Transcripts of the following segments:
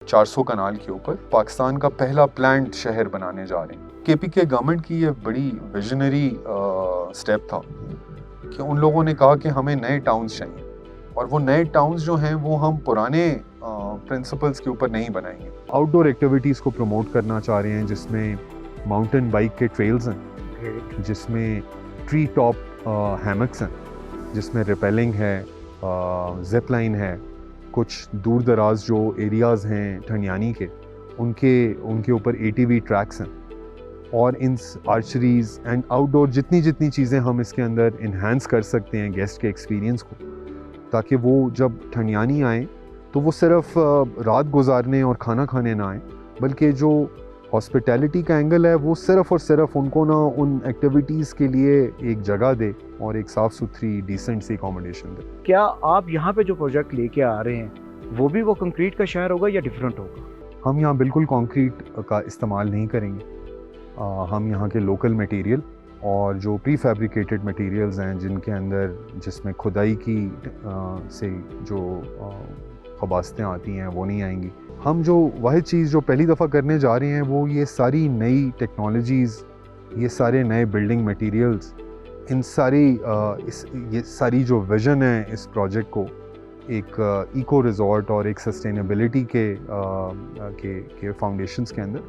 400 کنال کے اوپر پاکستان کا پہلا پلانٹ شہر بنانے جا رہے ہیں۔ کے پی کے گورنمنٹ کی یہ بڑی ویژنری سٹیپ تھا کہ ان لوگوں نے کہا کہ ہمیں نئے ٹاؤنز چاہیے، اور وہ نئے ٹاؤنز جو ہیں وہ ہم پرانے پرنسپلز کے اوپر نہیں بنائیں گے۔ آؤٹ ڈور ایکٹیویٹیز کو پروموٹ کرنا چاہ رہے ہیں، جس میں ماؤنٹین بائک کے ٹریلز ہیں، جس میں ٹری ٹاپ ہیمکس ہیں، جس میں ریپیلنگ ہے، زپ لائن ہے، کچھ دور دراز جو ایریاز ہیں ٹھنیانی کے ان کے اوپر ATV ٹریکس ہیں، اور ان آرچریز اینڈ آؤٹ ڈور جتنی چیزیں ہم اس کے اندر انہینس کر سکتے ہیں گیسٹ کے ایکسپیرینس کو، تاکہ وہ جب ٹھنیانی آئیں تو وہ صرف رات گزارنے اور کھانا کھانے نہ آئیں، بلکہ جو ہاسپٹیلٹی کا اینگل ہے وہ صرف اور صرف ان کو نا ان ایکٹیویٹیز کے لیے ایک جگہ دے اور ایک صاف ستھری ڈیسنٹ سی اکوموڈیشن دے۔ کیا آپ یہاں پہ جو پروجیکٹ لے کے آ رہے ہیں وہ بھی وہ کنکریٹ کا شہر ہوگا یا ڈیفرنٹ ہوگا؟ ہم یہاں بالکل کانکریٹ کا استعمال نہیں کریں گے، ہم یہاں کے لوکل میٹیریل اور جو پری فیبریکیٹڈ میٹیریلز ہیں جس میں کھدائی کی سے جو خباستیں آتی ہیں وہ نہیں آئیں گی۔ ہم جو واحد چیز جو پہلی دفعہ کرنے جا رہے ہیں وہ یہ ساری نئی ٹیکنالوجیز، یہ سارے نئے بلڈنگ میٹیریلز، یہ ساری جو ویژن ہے اس پروجیکٹ کو ایک ایکو ریزورٹ اور ایک سسٹینیبلٹی کے فاؤنڈیشنز کے اندر،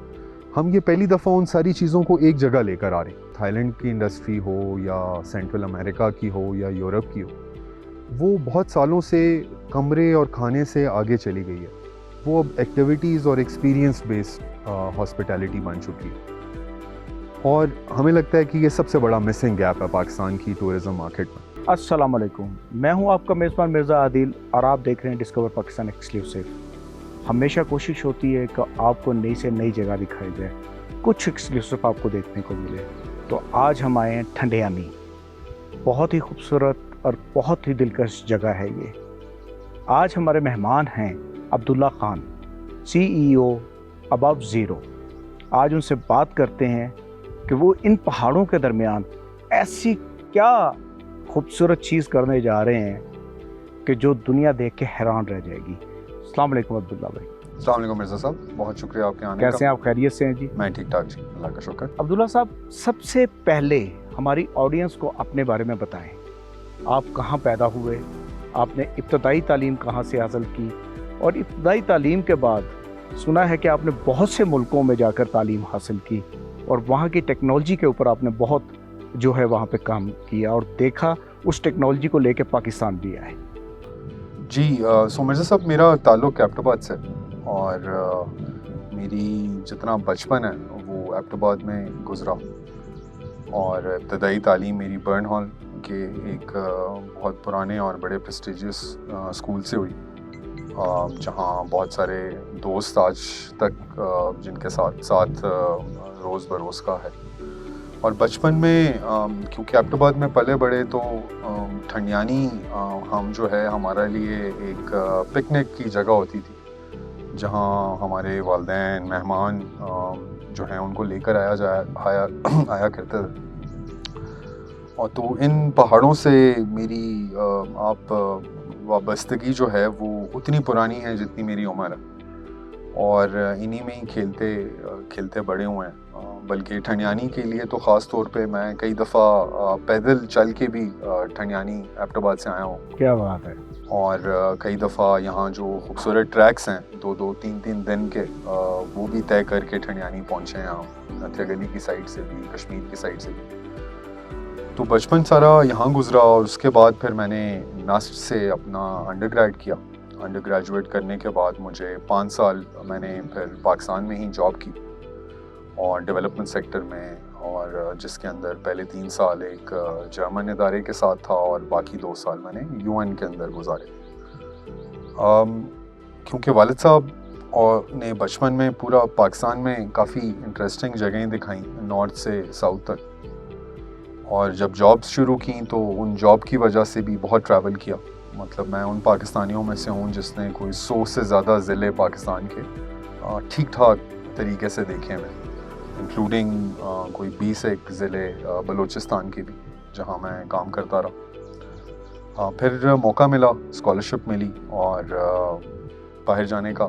ہم یہ پہلی دفعہ ان ساری چیزوں کو ایک جگہ لے کر آ رہے ہیں۔ تھائی لینڈ کی انڈسٹری ہو یا سینٹرل امریکہ کی ہو یا یورپ کی ہو، وہ بہت سالوں سے کمرے اور کھانے سے آگے چلی گئی ہے، وہ اب ایکٹیویٹیز اور ایکسپیرینس بیسڈ ہاسپٹیلٹی بن چکی ہے، اور ہمیں لگتا ہے کہ یہ سب سے بڑا مسنگ گیپ ہے پاکستان کی ٹورزم مارکیٹ میں۔ السلام علیکم، میں ہوں آپ کا میزبان مرزا عادل اور آپ دیکھ رہے ہیں ڈسکور پاکستان ایکسکلوسیو۔ ہمیشہ کوشش ہوتی ہے کہ آپ کو نئی سے نئی جگہ دکھائی جائے، کچھ ایکسکلوسیو آپ کو دیکھنے کو ملے۔ تو آج ہم آئے ہیں ٹھنڈیانی، بہت ہی خوبصورت اور بہت ہی دلکش جگہ ہے یہ۔ آج ہمارے مہمان ہیں عبداللہ خان، CEO ابو زیرو۔ آج ان سے بات کرتے ہیں کہ وہ ان پہاڑوں کے درمیان ایسی کیا خوبصورت چیز کرنے جا رہے ہیں کہ جو دنیا دیکھ کے حیران رہ جائے گی۔ السلام علیکم عبداللہ بھائی۔ السلام علیکم مرزا صاحب، بہت شکریہ آپ کے آنے کا۔ کیسے ہیں آپ؟ خیریت سے ہیں جی؟ میں ٹھیک ٹھاک جی، اللہ کا شکر۔ عبداللہ صاحب، سب سے پہلے ہماری آڈینس کو اپنے بارے میں بتائیں، آپ کہاں پیدا ہوئے، آپ نے ابتدائی تعلیم کہاں سے حاصل کی، اور ابتدائی تعلیم کے بعد سنا ہے کہ آپ نے بہت سے ملکوں میں جا کر تعلیم حاصل کی اور وہاں کی ٹیکنالوجی کے اوپر آپ نے بہت جو ہے وہاں پہ کام کیا اور دیکھا، اس ٹیکنالوجی کو لے کے پاکستان بھی آئے۔ جی سو مرزا صاحب، میرا تعلق ایبٹ آباد سے، اور میری جتنا بچپن ہے وہ ایبٹ آباد میں گزرا، اور ابتدائی تعلیم میری برن ہال کے ایک بہت پرانے اور بڑے پریسٹیجیس اسکول سے ہوئی، جہاں بہت سارے دوست آج تک جن کے ساتھ روز بروز کا ہے۔ اور بچپن میں کیونکہ ایبٹ آباد میں پلے بڑے، تو ٹھنڈیانی ہم جو ہے ہمارے لیے ایک پکنک کی جگہ ہوتی تھی، جہاں ہمارے والدین مہمان جو ہیں ان کو لے کر آیا کرتے تھے۔ اور تو ان پہاڑوں سے میری آپ وابستگی جو ہے وہ اتنی پرانی ہے جتنی میری عمر ہے، اور انہی میں ہی کھیلتے بڑے ہوئے ہیں۔ بلکہ ٹھنڈیانی کے لیے تو خاص طور پہ میں کئی دفعہ پیدل چل کے بھی ٹھنڈیانی ایبٹ آباد سے آیا ہوں۔ کیا بات ہے! اور کئی دفعہ یہاں جو خوبصورت ٹریکس ہیں 2-3 دن کے، وہ بھی طے کر کے ٹھنڈیانی پہنچے ہیں ہم، نتھیا گلی کی سائڈ سے بھی، کشمیر کی سائڈ سے بھی۔ تو بچپن سارا یہاں گزرا، اور اس کے بعد پھر میں نے ناسٹ سے اپنا انڈر گریڈ کیا۔ انڈر گریجویٹ کرنے کے بعد مجھے 5 سال میں نے پھر پاکستان میں ہی جاب کی، اور ڈیولپمنٹ سیکٹر میں، اور جس کے اندر پہلے 3 سال ایک جرمن ادارے کے ساتھ تھا، اور باقی 2 سال میں نے UN کے اندر گزارے۔ کیونکہ والد صاحب نے بچپن میں پورا پاکستان میں کافی انٹرسٹنگ جگہیں دکھائیں، نارتھ سے ساؤتھ تک، اور جب جابس شروع کیں تو ان جاب کی وجہ سے بھی بہت ٹریول کیا۔ مطلب میں ان پاکستانیوں میں سے ہوں جس نے کوئی 100 سے زیادہ ضلع پاکستان کے ٹھیک ٹھاک طریقے سے دیکھے میں، انکلوڈنگ کوئی 20 ایک ضلع بلوچستان کے بھی، جہاں میں کام کرتا رہا۔ پھر موقع ملا، اسکالرشپ ملی اور باہر جانے کا،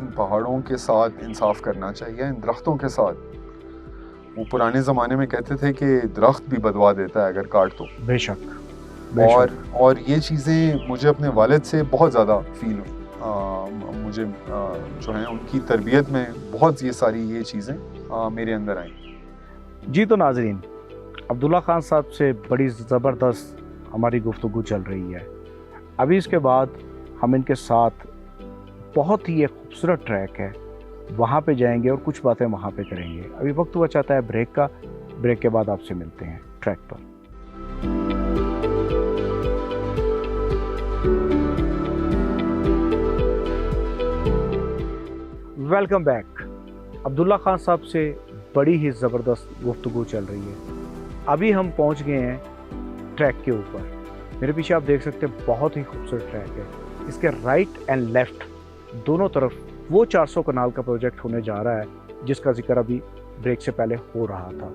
ان پہاڑوں کے ساتھ انصاف کرنا چاہیے، ان درختوں کے ساتھ. وہ پرانے زمانے میں کہتے تھے کہ درخت بھی بدوا دیتا ہے اگر کاٹ دو. بے شک. اور یہ چیزیں مجھے اپنے والد سے بہت زیادہ فیل ہوئی. مجھے جو ہیں ان کی تربیت میں بہت یہ ساری یہ چیزیں میرے اندر آئیں. جی تو ناظرین، عبداللہ خان صاحب سے بڑی زبردست ہماری گفتگو چل رہی ہے. ابھی اس کے بعد ہم ان کے ساتھ بہت ہی ایک خوبصورت ٹریک ہے وہاں پہ جائیں گے اور کچھ باتیں وہاں پہ کریں گے. ابھی وقت ہوا چاہتا ہے بریک کا. بریک کے بعد آپ سے ملتے ہیں ٹریک پر. Welcome back. عبداللہ خان صاحب سے بڑی ہی زبردست گفتگو چل رہی ہے. ابھی ہم پہنچ گئے ہیں ٹریک کے اوپر. میرے پیچھے آپ دیکھ سکتے ہیں بہت ہی خوبصورت ٹریک ہے. اس کے رائٹ اینڈ لیفٹ دونوں طرف وہ 400 کنال کا پروجیکٹ ہونے جا رہا ہے جس کا ذکر ابھی بریک سے پہلے ہو رہا تھا.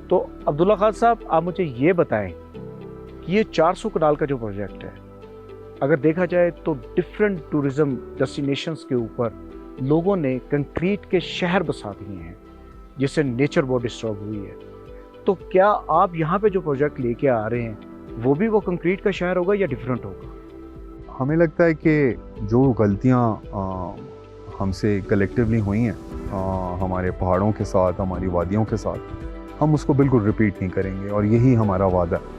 تو عبداللہ خان صاحب، آپ مجھے یہ بتائیں کہ یہ 400 کنال کا جو پروجیکٹ ہے، اگر دیکھا جائے تو ڈفرینٹ ٹورزم ڈیسٹینیشنز کے اوپر لوگوں نے کنکریٹ کے شہر بسا دیے ہیں جس سے نیچر بہت ڈسٹرب ہوئی ہے. تو کیا آپ یہاں پہ جو پروجیکٹ لے کے آ رہے ہیں وہ بھی وہ کنکریٹ کا شہر ہوگا یا ڈفرینٹ ہوگا؟ ہمیں لگتا ہے کہ جو غلطیاں ہم سے کلیکٹیولی ہوئی ہیں ہمارے پہاڑوں کے ساتھ، ہماری وادیوں کے ساتھ، ہم اس کو بالکل ریپیٹ نہیں کریں گے. اور یہی ہمارا وعدہ ہے.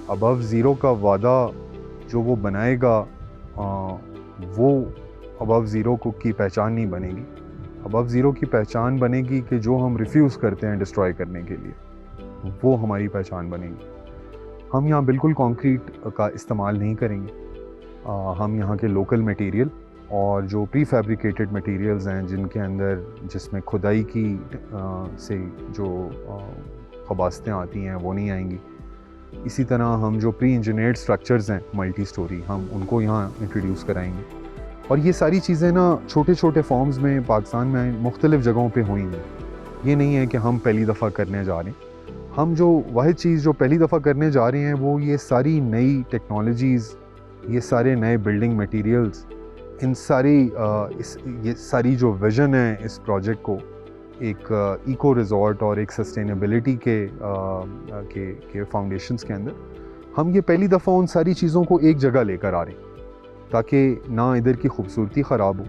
ابو زیرو کا وعدہ جو وہ بنائے گا وہ ابو زیرو کی پہچان نہیں بنے گی. ابو زیرو کی پہچان بنے گی کہ جو ہم ریفیوز کرتے ہیں ڈسٹرائے کرنے کے لیے، وہ ہماری پہچان بنے گی. ہم یہاں بالکل کانکریٹ کا استعمال نہیں کریں گے. ہم یہاں کے لوکل میٹیریل اور جو پری فیبریکیٹڈ میٹیریلز ہیں جس میں کھدائی کی سے جو خباستیں آتی ہیں وہ نہیں آئیں گی. اسی طرح ہم جو پری انجینئرڈ سٹرکچرز ہیں ملٹی سٹوری، ہم ان کو یہاں انٹروڈیوس کرائیں گے. اور یہ ساری چیزیں نا چھوٹے چھوٹے فارمز میں پاکستان میں مختلف جگہوں پہ ہوئی ہیں. یہ نہیں ہے کہ ہم پہلی دفعہ کرنے جا رہے ہیں. ہم جو واحد چیز جو پہلی دفعہ کرنے جا رہے ہیں وہ یہ ساری نئی ٹیکنالوجیز، یہ سارے نئے بلڈنگ میٹیریلز، یہ ساری جو ویژن ہے اس پروجیکٹ کو ایک ایکو ریزورٹ اور ایک سسٹینیبلٹی کے فاؤنڈیشنز کے اندر، ہم یہ پہلی دفعہ ان ساری چیزوں کو ایک جگہ لے کر آ رہے ہیں تاکہ نہ ادھر کی خوبصورتی خراب ہو،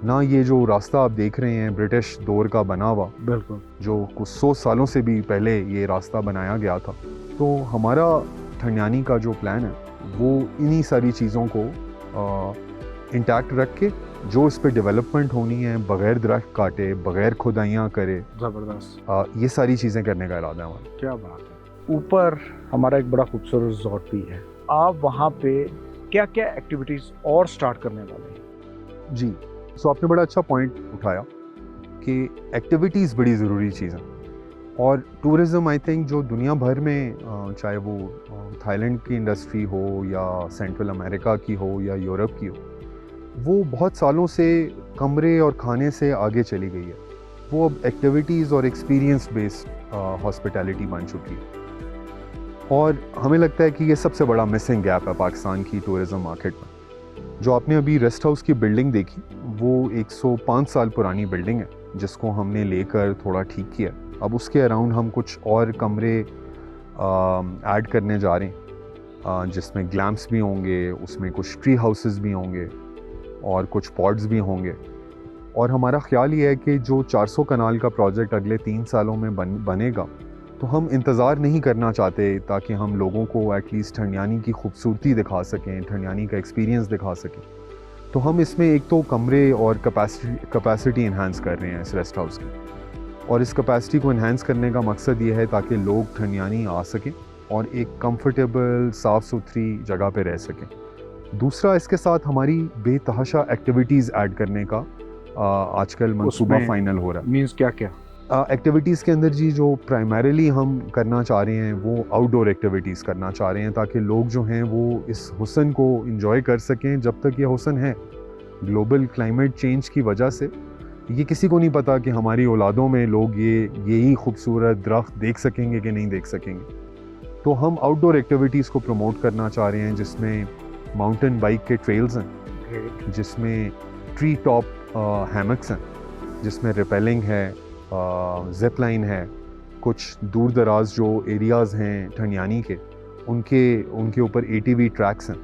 نہ یہ جو راستہ آپ دیکھ رہے ہیں برٹش دور کا بنا ہوا، بالکل جو کچھ 100 سالوں سے بھی پہلے یہ راستہ بنایا گیا تھا. تو ہمارا ٹھنڈیانی کا جو پلان ہے وہ انہی ساری چیزوں کو انٹیکٹ رکھ کے جو اس پہ ڈیولپمنٹ ہونی ہے بغیر درخت کاٹے، بغیر کھدائیاں کرے، زبردست یہ ساری چیزیں کرنے کا ارادہ ہے ہمارا. کیا بات ہے. اوپر ہمارا ایک بڑا خوبصورت ریزورٹ بھی ہے. آپ وہاں پہ کیا کیا ایکٹیویٹیز اور سٹارٹ کرنے والے ہیں؟ جی آپ نے بڑا اچھا پوائنٹ اٹھایا کہ ایکٹیویٹیز بڑی ضروری چیز ہیں. اور ٹورزم آئی تھنک جو دنیا بھر میں چاہے وہ تھائی لینڈ کی انڈسٹری ہو یا سینٹرل امریکہ کی ہو یا یورپ کی ہو، وہ بہت سالوں سے کمرے اور کھانے سے آگے چلی گئی ہے. وہ اب ایکٹیویٹیز اور ایکسپیرینس بیسڈ ہاسپٹیلٹی بن چکی ہے. اور ہمیں لگتا ہے کہ یہ سب سے بڑا مسنگ گیپ ہے پاکستان کی ٹورزم مارکیٹ میں. جو آپ نے ابھی ریسٹ ہاؤس کی بلڈنگ دیکھی وہ 105 سال پرانی بلڈنگ ہے جس کو ہم نے لے کر تھوڑا ٹھیک کیا. اب اس کے اراؤنڈ ہم کچھ اور کمرے ایڈ کرنے جا رہے ہیں جس میں گلیمپس بھی ہوں گے، اس میں کچھ ٹری ہاؤسز بھی ہوں گے اور کچھ پاڈز بھی ہوں گے. اور ہمارا خیال یہ ہے کہ جو 400 کنال کا پروجیکٹ اگلے 3 سالوں میں بنے گا تو ہم انتظار نہیں کرنا چاہتے تاکہ ہم لوگوں کو ایٹ لیسٹ ٹھنڈیانی کی خوبصورتی دکھا سکیں، ٹھنڈیانی کا ایکسپیرینس دکھا سکیں. تو ہم اس میں ایک تو کمرے اور کیپیسٹی انہانس کر رہے ہیں اس ریسٹ ہاؤس کی. اور اس کیپیسٹی کو انہانس کرنے کا مقصد یہ ہے تاکہ لوگ ٹھنڈیانی آ سکیں اور ایک کمفرٹیبل صاف ستھری جگہ پہ رہ سکیں. دوسرا اس کے ساتھ ہماری بے تحاشا ایکٹیویٹیز ایڈ کرنے کا آج کل منصوبہ فائنل ہو رہا ہے. مینس کیا کیا ایکٹیویٹیز کے اندر جی جو پرائمریلی ہم کرنا چاہ رہے ہیں وہ آؤٹ ڈور ایکٹیویٹیز کرنا چاہ رہے ہیں تاکہ لوگ جو ہیں وہ اس حسن کو انجوائے کر سکیں جب تک یہ حسن ہے. گلوبل کلائمیٹ چینج کی وجہ سے یہ کسی کو نہیں پتا کہ ہماری اولادوں میں لوگ یہی خوبصورت درخت دیکھ سکیں گے کہ نہیں دیکھ سکیں گے. تو ہم آؤٹ ڈور ایکٹیویٹیز کو پروموٹ کرنا چاہ رہے ہیں جس میں ماؤنٹین بائک کے ٹریلز ہیں، جس میں ٹری ٹاپ ہیمکس ہیں جس میں ریپیلنگ ہے, زپ لائن ہے, کچھ دور دراز جو ایریاز ہیں ٹھنڈیانی کے ان کے اوپر ATV ٹریکس ہیں,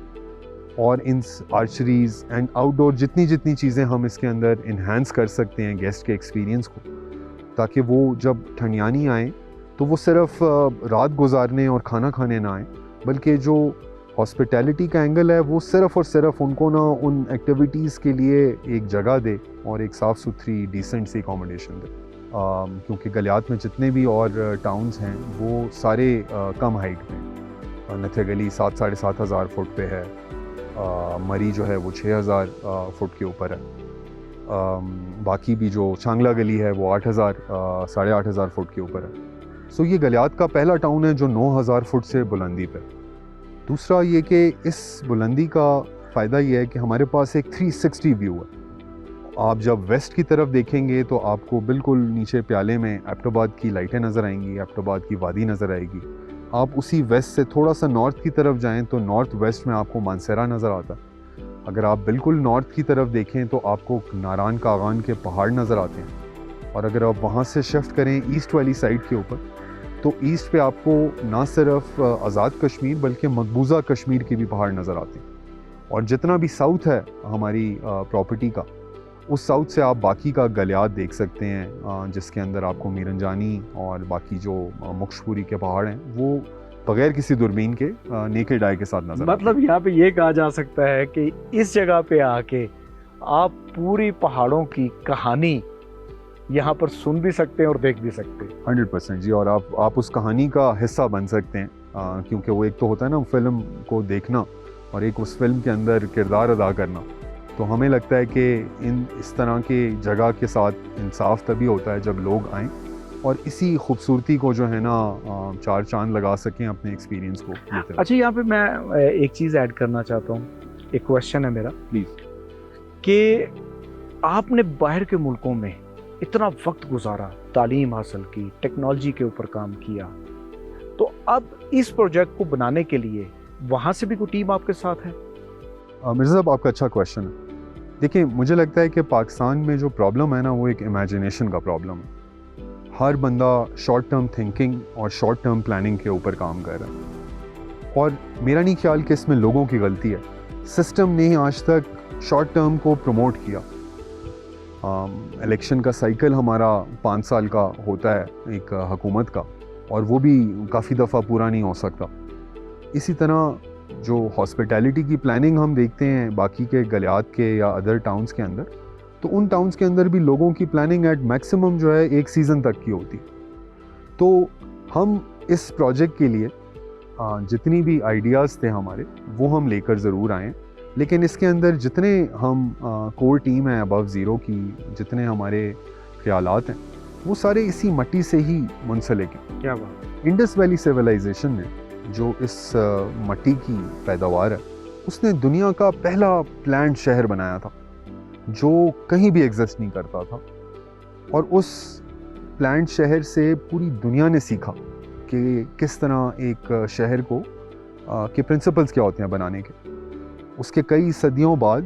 اور ان آرچریز اینڈ آؤٹ ڈور جتنی چیزیں ہم اس کے اندر انہینس کر سکتے ہیں گیسٹ کے ایکسپیرینس کو, تاکہ وہ جب ٹھنڈیانی آئیں تو وہ صرف رات گزارنے اور کھانا کھانے نہ آئیں, بلکہ جو ہاسپٹیلٹی کا اینگل ہے وہ صرف اور صرف ان کو نا ان ایکٹیویٹیز کے لیے ایک جگہ دے اور ایک صاف ستھری ڈیسنٹ سی اکاموڈیشن دے. کیونکہ گلیات میں جتنے بھی اور ٹاؤنز ہیں وہ سارے کم ہائٹ پہ ہیں. نتھے گلی 7,500 فٹ پہ ہے, مری جو ہے وہ 6,000 فٹ کے اوپر ہے, باقی بھی جو چانگلہ گلی ہے وہ 8,000 فٹ کے اوپر ہے. سو یہ گلیات کا پہلا ٹاؤن ہے جو 9,000 فٹ سے بلندی پہ. دوسرا یہ کہ اس بلندی کا فائدہ یہ ہے کہ ہمارے پاس ایک 360 ویو ہے. آپ جب ویسٹ کی طرف دیکھیں گے تو آپ کو بالکل نیچے پیالے میں ایبٹ آباد کی لائٹیں نظر آئیں گی, ایبٹ آباد کی وادی نظر آئے گی. آپ اسی ویسٹ سے تھوڑا سا نارتھ کی طرف جائیں تو نارتھ ویسٹ میں آپ کو مانسیرا نظر آتا ہے. اگر آپ بالکل نارتھ کی طرف دیکھیں تو آپ کو ناران کاغان کے پہاڑ نظر آتے ہیں. اور اگر آپ وہاں سے شفٹ کریں ایسٹ والی سائڈ کے اوپر تو ایسٹ پہ آپ کو نہ صرف آزاد کشمیر بلکہ مقبوضہ کشمیر کے بھی پہاڑ نظر آتے ہیں. اور جتنا بھی ساؤتھ ہے ہماری پراپرٹی کا, اس ساؤتھ سے آپ باقی کا گلیات دیکھ سکتے ہیں, جس کے اندر آپ کو میرنجانی اور باقی جو مکشپوری کے پہاڑ ہیں وہ بغیر کسی دوربین کے نیکڈ آئی کے ساتھ نظر. مطلب یہاں پہ یہ کہا جا سکتا ہے کہ اس جگہ پہ آ کے آپ پوری پہاڑوں کی کہانی یہاں پر سن بھی سکتے ہیں اور دیکھ بھی سکتے ہیں. 100% جی, اور آپ اس کہانی کا حصہ بن سکتے ہیں, کیونکہ وہ ایک تو ہوتا ہے نا فلم کو دیکھنا اور ایک اس فلم کے اندر کردار ادا کرنا. تو ہمیں لگتا ہے کہ اس طرح کے جگہ کے ساتھ انصاف تبھی ہوتا ہے جب لوگ آئیں اور اسی خوبصورتی کو جو ہے نا 4 چاند لگا سکیں اپنے ایکسپیرینس کو. اچھا, یہاں پہ میں ایک چیز ایڈ کرنا چاہتا ہوں, ایک کویشچن ہے میرا پلیز, کہ آپ نے باہر کے ملکوں میں اتنا وقت گزارا, تعلیم حاصل کی, ٹیکنالوجی کے اوپر کام کیا, تو اب اس پروجیکٹ کو بنانے کے لیے وہاں سے بھی کوئی ٹیم آپ کے ساتھ ہے؟ مرزا صاحب آپ کا اچھا کویشچن ہے. دیکھیں, مجھے لگتا ہے کہ پاکستان میں جو پرابلم ہے نا وہ ایک امیجنیشن کا پرابلم ہے. ہر بندہ شارٹ ٹرم تھنکنگ اور شارٹ ٹرم پلاننگ کے اوپر کام کر رہا ہے, اور میرا نہیں خیال کہ اس میں لوگوں کی غلطی ہے. سسٹم نے آج تک شارٹ ٹرم کو پروموٹ کیا. الیکشن کا سائیکل ہمارا 5 سال کا ہوتا ہے ایک حکومت کا, اور وہ بھی کافی دفعہ پورا نہیں ہو سکتا. اسی طرح جو ہاسپٹیلٹی کی پلاننگ ہم دیکھتے ہیں باقی کے گلیات کے یا ادر ٹاؤنز کے اندر, تو ان ٹاؤنز کے اندر بھی لوگوں کی پلاننگ ایٹ میکسیمم جو ہے 1 سیزن تک کی ہوتی. تو ہم اس پروجیکٹ کے لیے جتنی بھی آئیڈیاز تھے ہمارے وہ ہم لے کر ضرور آئیں, لیکن اس کے اندر جتنے ہم کور ٹیم ہیں ابو زیرو کی, جتنے ہمارے خیالات ہیں وہ سارے اسی مٹی سے ہی منسلک ہیں. کیا بات. انڈس ویلی سویلائزیشن نے جو اس مٹی کی پیداوار ہے اس نے دنیا کا پہلا پلانڈ شہر بنایا تھا جو کہیں بھی ایگزسٹ نہیں کرتا تھا, اور اس پلانڈ شہر سے پوری دنیا نے سیکھا کہ کس طرح ایک شہر کو کے پرنسپلز کیا ہوتے ہیں بنانے کے. اس کے کئی صدیوں بعد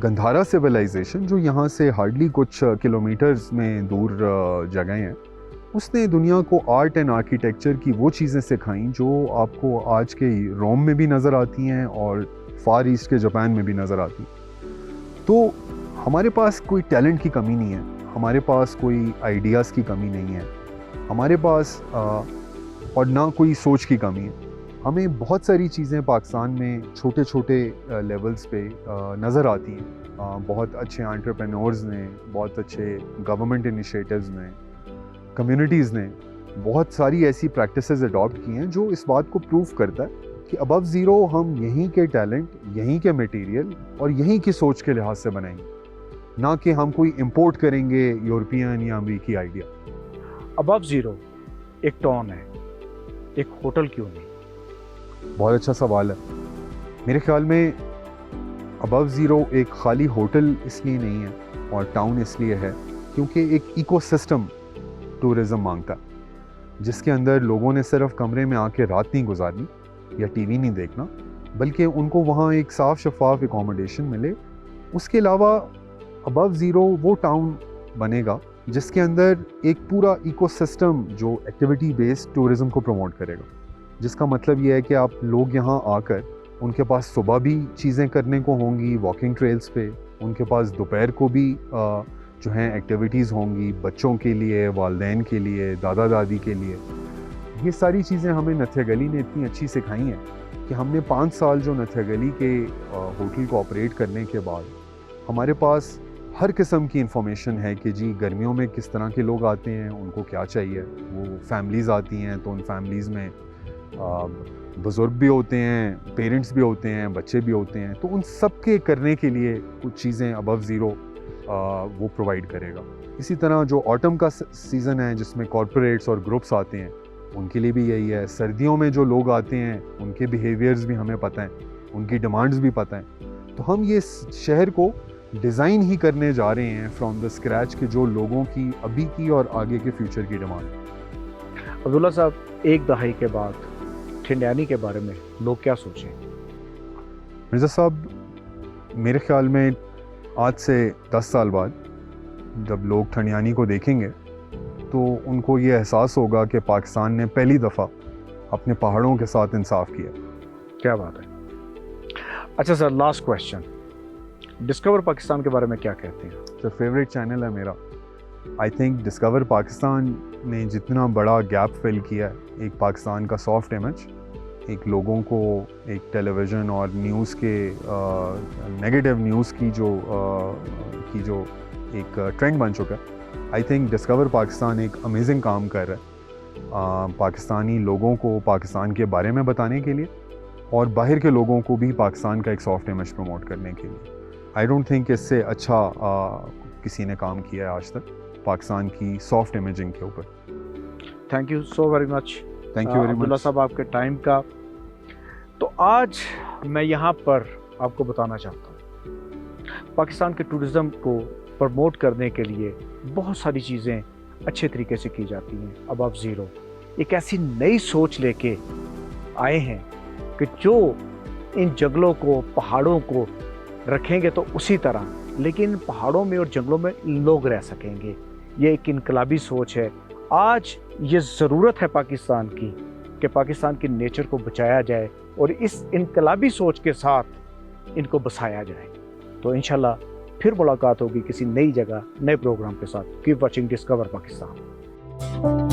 گندھارا سویلائزیشن جو یہاں سے ہارڈلی کچھ کلومیٹرز میں دور جگہیں ہیں, اس نے دنیا کو آرٹ اینڈ آرکیٹیکچر کی وہ چیزیں سکھائیں جو آپ کو آج کے روم میں بھی نظر آتی ہیں اور فار ایسٹ کے جاپان میں بھی نظر آتی ہیں. تو ہمارے پاس کوئی ٹیلنٹ کی کمی نہیں ہے, ہمارے پاس کوئی آئیڈیاز کی کمی نہیں ہے, ہمارے پاس اور نہ کوئی سوچ کی کمی ہے. ہمیں بہت ساری چیزیں پاکستان میں چھوٹے چھوٹے لیولز پہ نظر آتی ہیں. بہت اچھے انٹرپرینورز نے, بہت اچھے گورنمنٹ انیشیٹیوز نے, کمیونٹیز نے بہت ساری ایسی پریکٹسز اڈاپٹ کی ہیں جو اس بات کو پروف کرتا ہے کہ ابو زیرو ہم یہیں کے ٹیلنٹ, یہیں کے میٹیریل اور یہیں کی سوچ کے لحاظ سے بنائیں گے, نہ کہ ہم کوئی امپورٹ کریں گے یورپین یا امریکی آئیڈیا. ابو زیرو ایک ٹاؤن ہے, ایک ہوٹل کیوں نہیں؟ بہت اچھا سوال ہے. میرے خیال میں ابو زیرو ایک خالی ہوٹل اس لیے نہیں ہے اور ٹاؤن اس لیے ہے کیونکہ ایک ایکو سسٹم ٹورزم مانگتا ہے, جس کے اندر لوگوں نے صرف کمرے میں آ کے رات نہیں گزارنی یا ٹی وی نہیں دیکھنا, بلکہ ان کو وہاں ایک صاف شفاف اکوموڈیشن ملے. اس کے علاوہ ابو زیرو وہ ٹاؤن بنے گا جس کے اندر ایک پورا ایکو سسٹم جو ایکٹیویٹی بیسڈ ٹورزم کو پروموٹ کرے گا، جس کا مطلب یہ ہے کہ آپ لوگ یہاں آ کر ان کے پاس صبح بھی چیزیں کرنے کو ہوں گی واکنگ ٹریلز پہ، ان کے پاس دوپہر کو بھی جو ہیں ایکٹیویٹیز ہوں گی بچوں کے لیے، والدین کے لیے، دادا دادی کے لیے۔ یہ ساری چیزیں ہمیں نتھیا گلی نے اتنی اچھی سکھائی ہیں کہ ہم نے 5 سال جو نتھیا گلی کے ہوٹل کو آپریٹ کرنے کے بعد ہمارے پاس ہر قسم کی انفارمیشن ہے کہ جی گرمیوں میں کس طرح کے لوگ آتے ہیں، ان کو کیا چاہیے۔ وہ فیملیز آتی ہیں تو ان فیملیز میں بزرگ بھی ہوتے ہیں، پیرنٹس بھی ہوتے ہیں، بچے بھی ہوتے ہیں، تو ان سب کے کرنے کے لیے کچھ چیزیں ابو زیرو وہ پرووائڈ کرے گا۔ اسی طرح جو آٹم کا سیزن ہے جس میں کارپوریٹس اور گروپس آتے ہیں ان کے لیے بھی یہی ہے۔ سردیوں میں جو لوگ آتے ہیں ان کے بیہیویئرز بھی ہمیں پتہ ہیں، ان کی ڈیمانڈز بھی پتہ ہیں، تو ہم یہ شہر کو ڈیزائن ہی کرنے جا رہے ہیں فرام دا اسکریچ کہ جو لوگوں کی ابھی کی اور آگے کے فیوچر کی ڈیمانڈ ہے۔ عبداللہ صاحب، ایک دہائی کے بعد ٹھنڈیانی کے بارے میں لوگ کیا سوچیں؟ مرزا صاحب، میرے خیال میں آج سے 10 سال بعد جب لوگ ٹھنڈیانی کو دیکھیں گے تو ان کو یہ احساس ہوگا کہ پاکستان نے پہلی دفعہ اپنے پہاڑوں کے ساتھ انصاف کیا۔ کیا بات ہے۔ اچھا سر، لاسٹ کویشچن، ڈسکور پاکستان کے بارے میں کیا کہتے ہیں؟ سر، فیوریٹ چینل ہے میرا۔ آئی تھنک ڈسکور پاکستان نے جتنا بڑا گیپ فل کیا ہے، ایک پاکستان کا سافٹ امیج، ایک لوگوں کو ایک ٹیلی ویژن اور نیوز کے نیگیٹو نیوز کی جو ایک ٹرینڈ بن چکا ہے، آئی تھنک ڈسکور پاکستان ایک امیزنگ کام کر رہا ہے پاکستانی لوگوں کو پاکستان کے بارے میں بتانے کے لیے اور باہر کے لوگوں کو بھی پاکستان کا ایک سافٹ امیج پروموٹ کرنے کے لیے۔ آئی ڈونٹ تھنک اس سے اچھا کسی نے کام کیا ہے آج تک پاکستان کی سافٹ امیجنگ کے اوپر۔ Thank you so very much, thank you very Abdullah much صاحب، آپ کے ٹائم کا۔ تو آج میں یہاں پر آپ کو بتانا چاہتا ہوں پاکستان کے ٹورزم کو پروموٹ کرنے کے لیے بہت ساری چیزیں اچھے طریقے سے کی جاتی ہیں۔ ابو زیرو ایک ایسی نئی سوچ لے کے آئے ہیں کہ جو ان جنگلوں کو، پہاڑوں کو رکھیں گے تو اسی طرح، لیکن پہاڑوں میں اور جنگلوں میں لوگ رہ سکیں گے۔ یہ ایک انقلابی سوچ ہے۔ آج یہ ضرورت ہے پاکستان کی کہ پاکستان کی نیچر کو بچایا جائے اور اس انقلابی سوچ کے ساتھ ان کو بسایا جائے۔ تو انشاءاللہ پھر ملاقات ہوگی کسی نئی جگہ، نئے پروگرام کے ساتھ۔ Keep watching discover Pakistan.